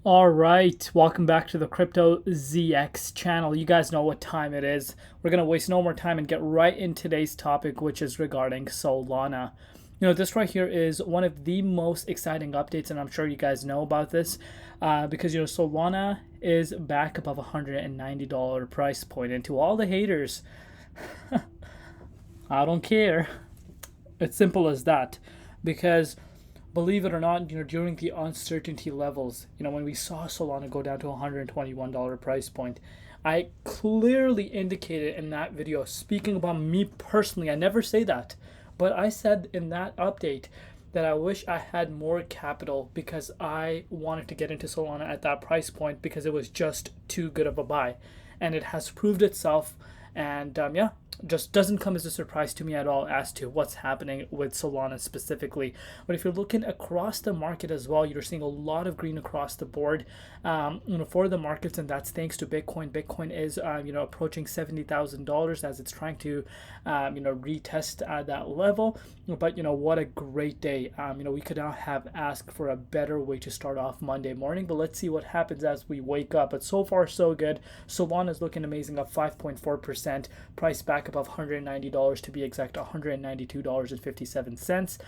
All right, welcome back to the Crypto ZX channel. You guys know what time it is. We're going to waste no more time and get right in today's topic, which is regarding Solana. This right here is one of the most exciting updates, and I'm sure you guys know about this because, Solana is back above $190 price point. And to all the haters, I don't care. It's simple as that because believe it or not, during the uncertainty levels, when we saw Solana go down to $121 price point, I clearly indicated in that video, speaking about me personally, I never say that, but I said in that update that I wish I had more capital because I wanted to get into Solana at that price point because it was just too good of a buy. And it has proved itself. And just doesn't come as a surprise to me at all as to what's happening with Solana specifically. But if you're looking across the market as well, you're seeing a lot of green across the board, for the markets, and that's thanks to Bitcoin. Bitcoin is, approaching $70,000 as it's trying to, retest that level. But what a great day! We could not have asked for a better way to start off Monday morning. But let's see what happens as we wake up. But so far so good. Solana is looking amazing, up 5.4%. Price back above $190 to be exact, $192.57.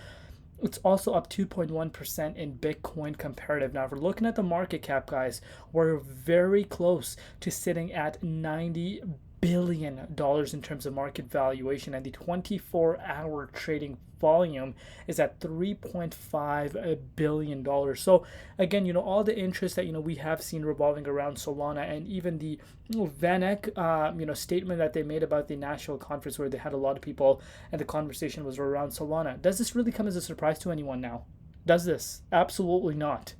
It's also up 2.1% in Bitcoin comparative. Now, if we're looking at the market cap, guys, we're very close to sitting at $90 billion in terms of market valuation, and the 24-hour trading volume is at $3.5 billion. So again, all the interest that we have seen revolving around Solana, and even the VanEck statement that they made about the national conference where they had a lot of people and the conversation was around Solana. Does this really come as a surprise to anyone now? Does this? Absolutely not.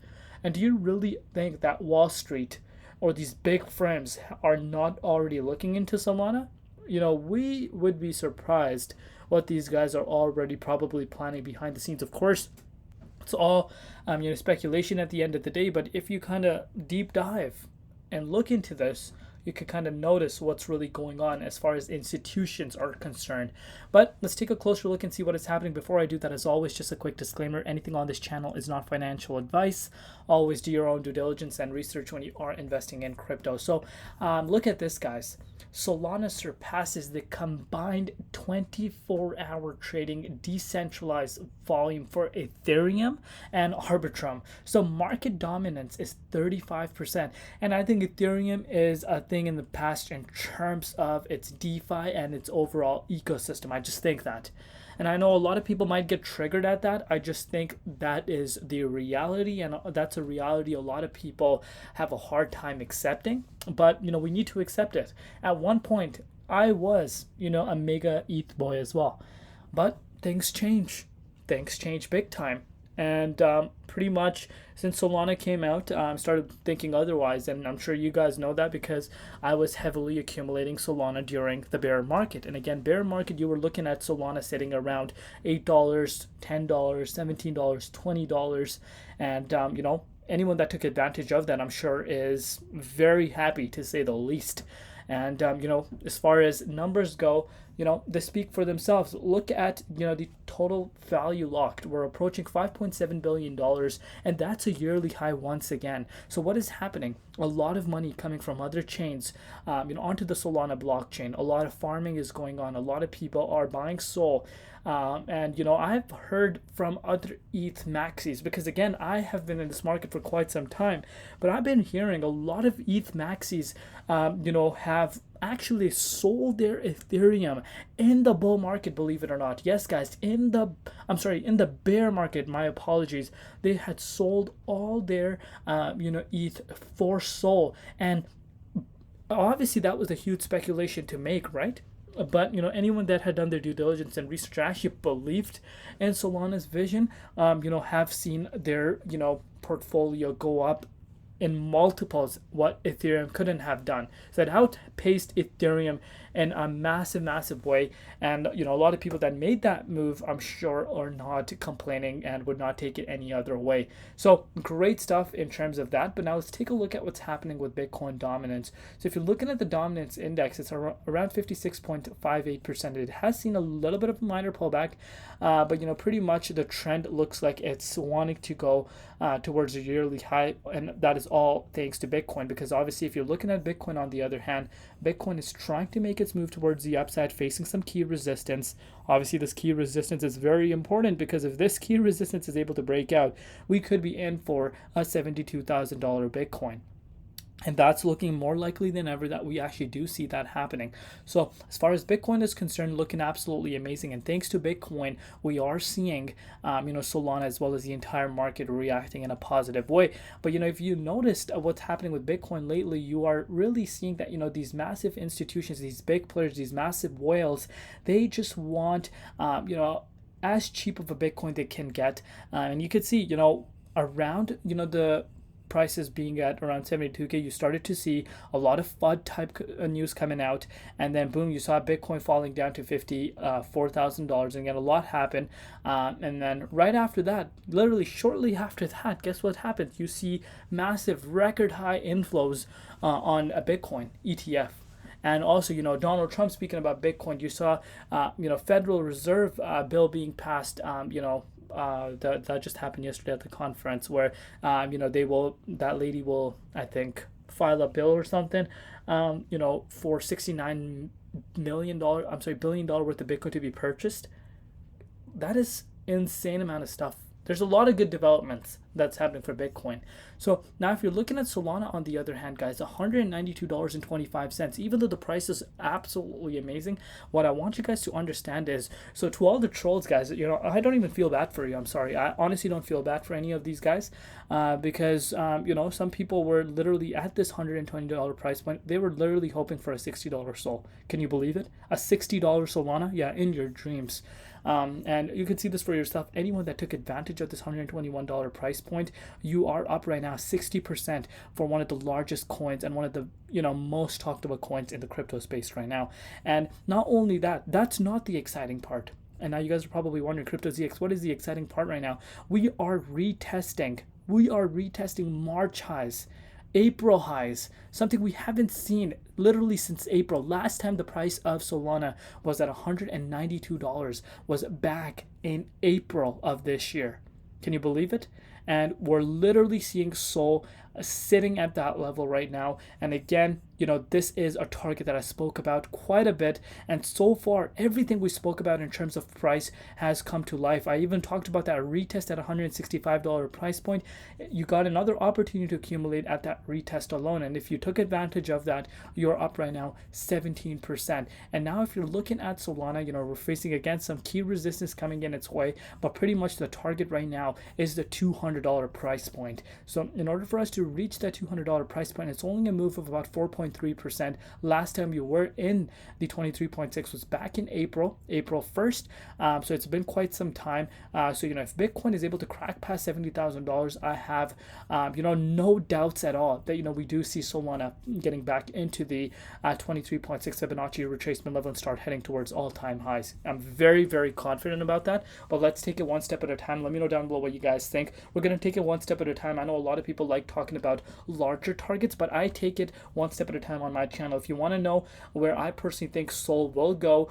And do you really think that Wall Street or these big firms are not already looking into Solana? We would be surprised what these guys are already probably planning behind the scenes. Of course, it's all speculation at the end of the day, but if you kind of deep dive and look into this, you could kind of notice what's really going on as far as institutions are concerned. But let's take a closer look and see what is happening. Before I do that, as always, just a quick disclaimer: anything on this channel is not financial advice. Always do your own due diligence and research when you are investing in crypto. So look at this, guys. Solana surpasses the combined 24-hour trading decentralized volume for Ethereum and Arbitrum. So market dominance is 35%. And I think Ethereum is a thing in the past in terms of its DeFi and its overall ecosystem. I just think that. And I know a lot of people might get triggered at that. I just think that is the reality, and that's a reality a lot of people have a hard time accepting. But, we need to accept it. At one point, I was, a mega ETH boy as well. But things change. Things change big time. And pretty much since Solana came out, I started thinking otherwise. And I'm sure you guys know that because I was heavily accumulating Solana during the bear market. And again, bear market, you were looking at Solana sitting around $8, $10, $17, $20. And, anyone that took advantage of that, I'm sure, is very happy, to say the least. And, as far as numbers go, they speak for themselves. Look at, the total value locked. We're approaching $5.7 billion, and that's a yearly high once again. So what is happening? A lot of money coming from other chains, onto the Solana blockchain. A lot of farming is going on. A lot of people are buying Sol. And, I've heard from other ETH maxis, because again, I have been in this market for quite some time, but I've been hearing a lot of ETH maxis, have actually sold their Ethereum in the bull market, believe it or not. Yes, guys, in the bear market, my apologies, they had sold all their, ETH for Sol. And obviously that was a huge speculation to make, right? But anyone that had done their due diligence and research actually believed in Solana's vision, have seen their portfolio go up in multiples what Ethereum couldn't have done. So it outpaced Ethereum in a massive way. And, a lot of people that made that move, I'm sure, are not complaining and would not take it any other way. So great stuff in terms of that. But now let's take a look at what's happening with Bitcoin dominance. So if you're looking at the dominance index, it's around 56.58%. It has seen a little bit of a minor pullback, but, pretty much the trend looks like it's wanting to go towards a yearly high, and that is all thanks to Bitcoin, because obviously if you're looking at Bitcoin on the other hand, Bitcoin is trying to make its move towards the upside, facing some key resistance. Obviously this key resistance is very important, because if this key resistance is able to break out, we could be in for a $72,000 Bitcoin. And that's looking more likely than ever that we actually do see that happening. So as far as Bitcoin is concerned, looking absolutely amazing. And thanks to Bitcoin, we are seeing, Solana as well as the entire market reacting in a positive way. But, if you noticed what's happening with Bitcoin lately, you are really seeing that, these massive institutions, these big players, these massive whales, they just want, as cheap of a Bitcoin they can get. And you could see, around, the prices being at around 72K, you started to see a lot of FUD type news coming out, and then boom, you saw Bitcoin falling down to $54,000, and again a lot happened, and then right after that, literally shortly after that, guess what happened? You see massive record high inflows on a Bitcoin ETF. And also, Donald Trump speaking about Bitcoin, you saw, Federal Reserve bill being passed, that just happened yesterday at the conference, where that lady will, I think, file a bill or something, for $69 billion worth of Bitcoin to be purchased. That is insane amount of stuff. There's a lot of good developments that's happening for Bitcoin. So now if you're looking at Solana on the other hand, guys, $192.25, even though the price is absolutely amazing, what I want you guys to understand is, so to all the trolls, guys, I don't even feel bad for you. I'm sorry. I honestly don't feel bad for any of these guys, because, some people were literally at this $120 price point. They were literally hoping for a $60 Sol. Can you believe it? A $60 Solana? Yeah, in your dreams. And you can see this for yourself. Anyone that took advantage of this $121 price point, you are up right now 60% for one of the largest coins and one of the most talked about coins in the crypto space right now. And not only that, that's not the exciting part. And now you guys are probably wondering, Crypto ZX, what is the exciting part right now? We are retesting March highs, April highs, something we haven't seen literally since April. Last time the price of Solana was at $192 was back in April of this year. Can you believe it? And we're literally seeing Sol sitting at that level right now. And again, this is a target that I spoke about quite a bit. And so far, everything we spoke about in terms of price has come to life. I even talked about that retest at $165 price point. You got another opportunity to accumulate at that retest alone. And if you took advantage of that, you're up right now 17%. And now if you're looking at Solana, we're facing again some key resistance coming in its way, but pretty much the target right now is the $200 price point. So in order for us to reach that $200 price point, it's only a move of about 4.3%. Last time you were in the 23.6 was back in April 1st. So it's been quite some time. So if Bitcoin is able to crack past $70,000, I have no doubts at all that we do see Solana getting back into the 23.6 Fibonacci retracement level and start heading towards all-time highs. I'm very, very confident about that. But let's take it one step at a time. Let me know down below what you guys think. We're going to take it one step at a time. I know a lot of people like talking about larger targets, but I take it one step at a time on my channel. If you want to know where I personally think Sol will go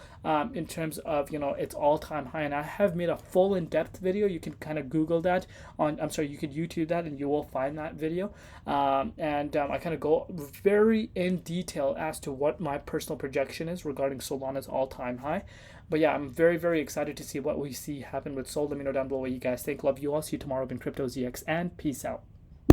in terms of its all-time high, and I have made a full in-depth video, you can kind of Google that you could YouTube that and you will find that video, and I kind of go very in detail as to what my personal projection is regarding Solana's all-time high. But yeah, I'm very, very excited to see what we see happen with Sol. Let me know down below what you guys think. Love you all. See you tomorrow. Been Crypto ZX, and peace out.